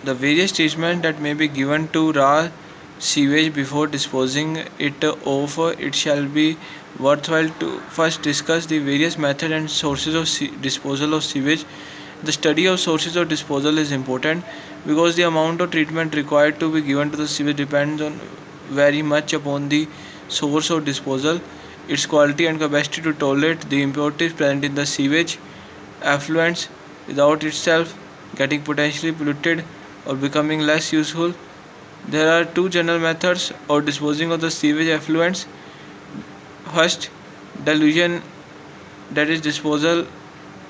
The various treatments that may be given to raw sewage before disposing it off. It shall be worthwhile to first discuss the various methods and sources of disposal of sewage. The study of sources of disposal is important because the amount of treatment required to be given to the sewage depends on very much upon the source of disposal, its quality and capacity to tolerate the impurities present in the sewage effluents without itself getting potentially polluted or becoming less useful. There are two general methods of disposing of the sewage effluents. First, dilution, that is disposal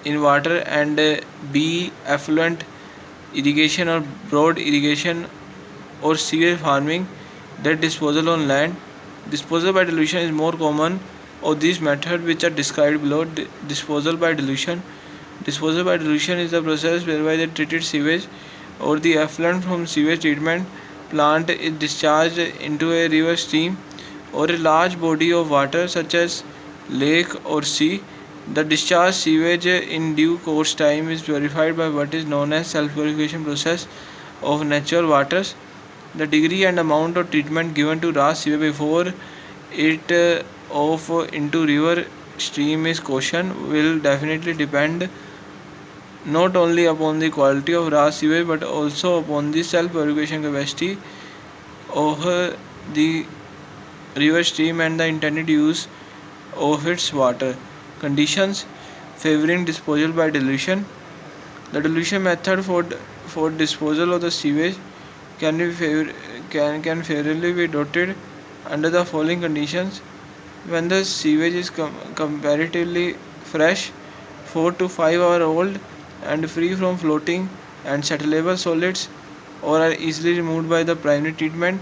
in water, and B, effluent irrigation or broad irrigation or sewage farming, that disposal on land. Disposal by dilution is more common of these methods which are described below. Disposal by dilution. Disposal by dilution is the process whereby the treated sewage or the effluent from sewage treatment plant is discharged into a river, stream, or a large body of water such as lake or sea. The discharged sewage in due course time is purified by what is known as self-purification process of natural waters. The degree and amount of treatment given to raw sewage before it off into river, stream is caution will definitely depend not only upon the quality of raw sewage but also upon the self-purification capacity of the river, stream, and the intended use of its water. Conditions favoring disposal by dilution. The dilution method for disposal of the sewage can can favorably be adopted under the following conditions: when the sewage is comparatively fresh, 4 to 5 hour old, and free from floating and settleable solids, or are easily removed by the primary treatment;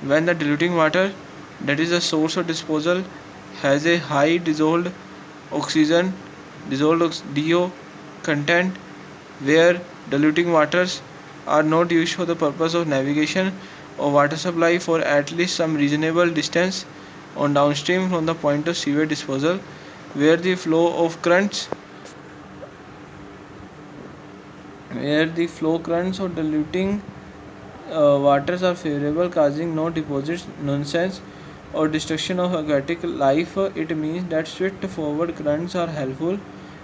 when the diluting water, that is the source of disposal, has a high oxygen dissolved DO content, where diluting waters are not used for the purpose of navigation or water supply for at least some reasonable distance on downstream from the point of sewage disposal, where the flow currents or diluting waters are favorable, causing no deposits, nonsense, or destruction of aquatic life. It means that swift forward currents are helpful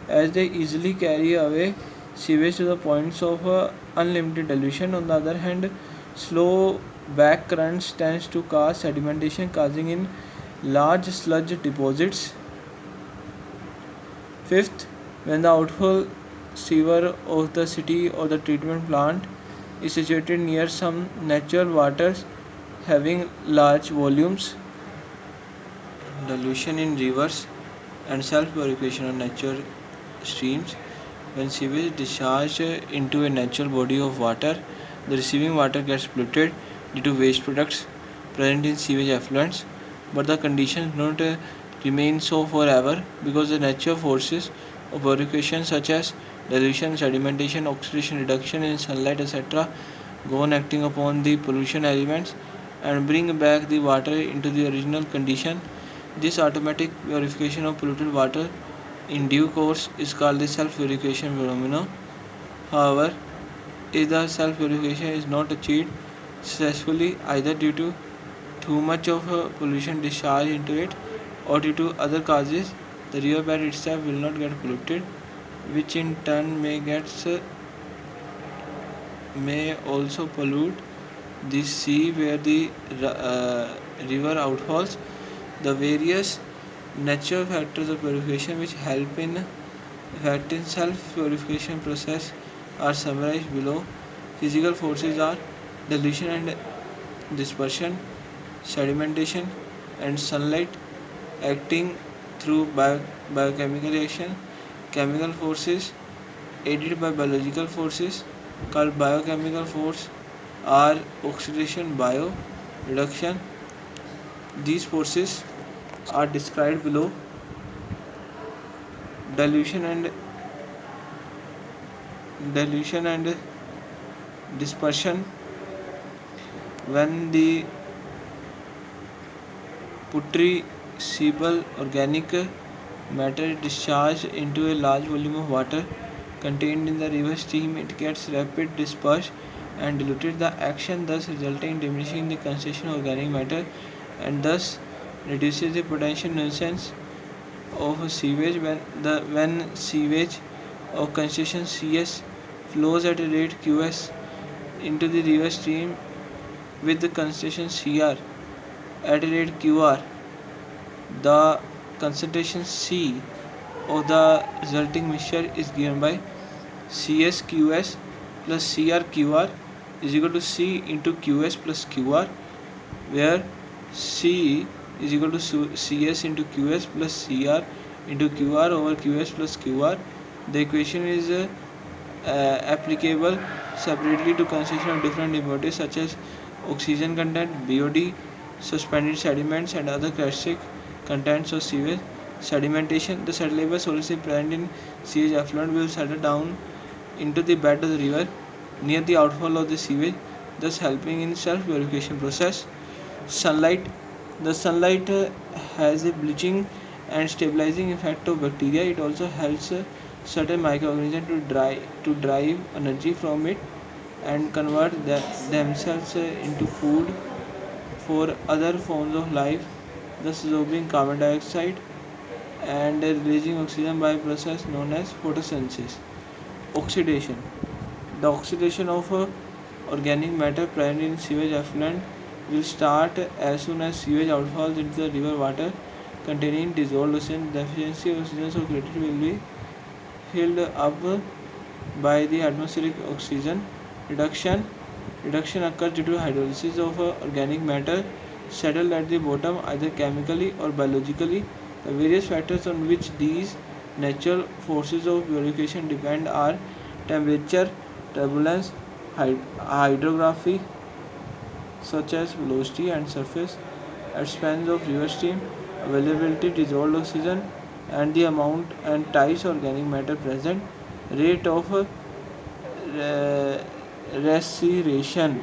as they easily carry away sewage to the points of unlimited dilution. On the other hand, slow back currents tends to cause sedimentation, causing in large sludge deposits. Fifth, when the outfall sewer of the city or the treatment plant is situated near some natural waters having large volumes. Dilution in rivers and self-purification of natural streams. When sewage is discharged into a natural body of water, the receiving water gets polluted due to waste products present in sewage effluents, but the conditions do not remain so forever because the natural forces of purification such as dilution, sedimentation, oxidation, reduction in sunlight, etc., go on acting upon the pollution elements and bring back the water into the original condition. This automatic purification of polluted water in due course is called the self-purification phenomenon. However, if the self-purification is not achieved successfully either due to too much of pollution discharged into it or due to other causes, the riverbed itself will not get polluted, which in turn may also pollute the sea where the river outfalls. The various natural factors of purification which help in effective self-purification process are summarized below. Physical forces are dilution and dispersion, sedimentation, and sunlight acting through biochemical reaction. Chemical forces aided by biological forces called biochemical force are oxidation, bio reduction. These forces are described below. Dilution and dispersion. When the putrescible organic matter is discharged into a large volume of water contained in the river stream, it gets rapid dispersed and diluted the action, thus resulting in diminishing the concentration of organic matter and thus reduces the potential nuisance of sewage when sewage of concentration Cs flows at a rate Qs into the river stream with the concentration Cr at a rate Qr. The concentration C of the resulting mixture is given by CsQs plus CrQr is equal to C into Qs plus Qr, where C is equal to Cs into Qs plus Cr into Qr over Qs plus Qr. The equation is applicable separately to concentration of different impurities such as oxygen content, BOD, suspended sediments, and other characteristic contents of sewage. Sedimentation: the soluble solids present in sewage effluent will settle down into the bed of the river near the outfall of the sewage, thus helping in self-purification process. Sunlight: the sunlight has a bleaching and stabilizing effect of bacteria. It also helps certain microorganisms to drive energy from it and convert themselves into food for other forms of life, thus absorbing carbon dioxide and releasing oxygen by a process known as photosynthesis. Oxidation: the oxidation of organic matter present in sewage effluent will start as soon as sewage outfalls into the river water containing dissolved oxygen. The deficiency of oxygen so created will be filled up by the atmospheric oxygen. Reduction: reduction occurs due to hydrolysis of organic matter settled at the bottom either chemically or biologically. The various factors on which these natural forces of purification depend are temperature, turbulence, hydrography such as velocity and surface expanse of river stream, availability dissolved oxygen, and the amount and types of organic matter present, rate of respiration.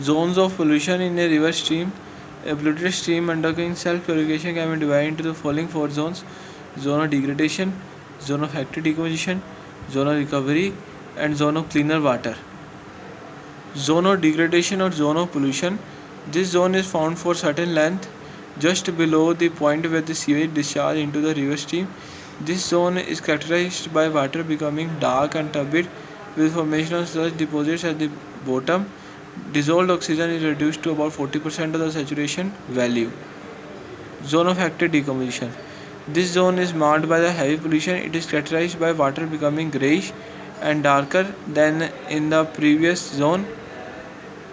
Zones of pollution in a river stream. A polluted stream undergoing self-purification can be divided into the following four zones: zone of degradation, zone of active decomposition, zone of recovery, and zone of cleaner water. Zone of degradation or zone of pollution. This zone is found for certain length just below the point where the sewage discharges into the river stream. This zone is characterized by water becoming dark and turbid with formation of sludge deposits at the bottom. Dissolved oxygen is reduced to about 40% of the saturation value. Zone of active decomposition. This zone is marked by the heavy pollution. It is characterized by water becoming grayish and darker than in the previous zone.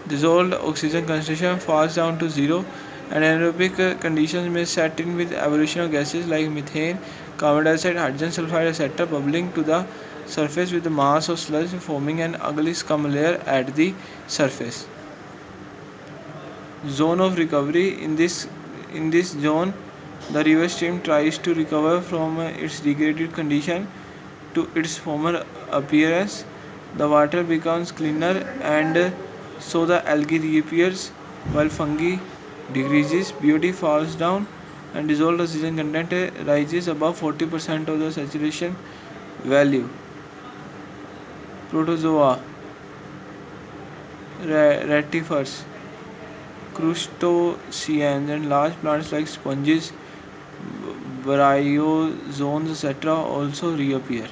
Dissolved oxygen concentration falls down to zero, and anaerobic conditions may set in with evolution of gases like methane, carbon dioxide, hydrogen sulfide, etc., bubbling to the surface with the mass of sludge forming an ugly scum layer at the surface. Zone of recovery. In this zone, the river stream tries to recover from its degraded condition to its former appearance. The water becomes cleaner and so the algae reappears while fungi decreases, BOD falls down, and dissolved oxygen content rises above 40% of the saturation value. Protozoa, ratifers, crustaceans, and large plants like sponges, bryozoans, etc. also reappear.